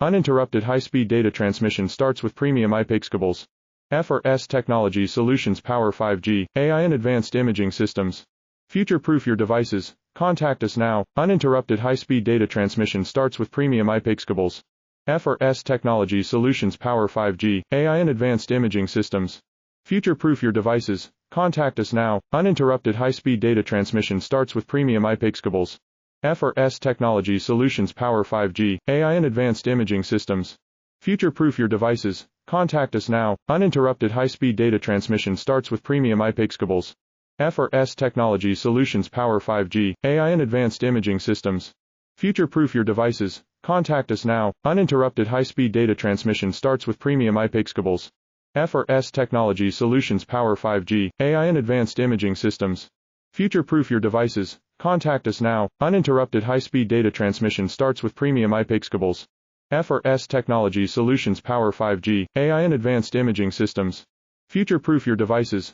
Uninterrupted high-speed data transmission starts with premium Apq cables. F4S Technology Solutions Power 5G, AI and Advanced Imaging Systems. Future-proof your devices. Contact us now. Uninterrupted high-speed data transmission starts with premium Apq cables. F4S Technology Solutions Power 5G, AI and Advanced Imaging Systems. Future-proof your devices. Contact us now. Uninterrupted high-speed data transmission starts with premium Apq cables. F4S Technology Solutions Power 5G, AI and Advanced Imaging Systems. Future-proof your devices. Contact us now. Uninterrupted high-speed data transmission starts with premium Apq cables. F4S Technology Solutions Power 5G, AI and Advanced Imaging Systems. Future-proof your devices. Contact us now. Uninterrupted high-speed data transmission starts with premium Apq cables. F4S Technology Solutions Power 5G, AI and Advanced Imaging Systems. Future-proof your devices. Contact us now. Uninterrupted high-speed data transmission starts with premium Apq cables. F4S Technology Solutions Power 5G, AI and Advanced Imaging Systems. Future-proof your devices.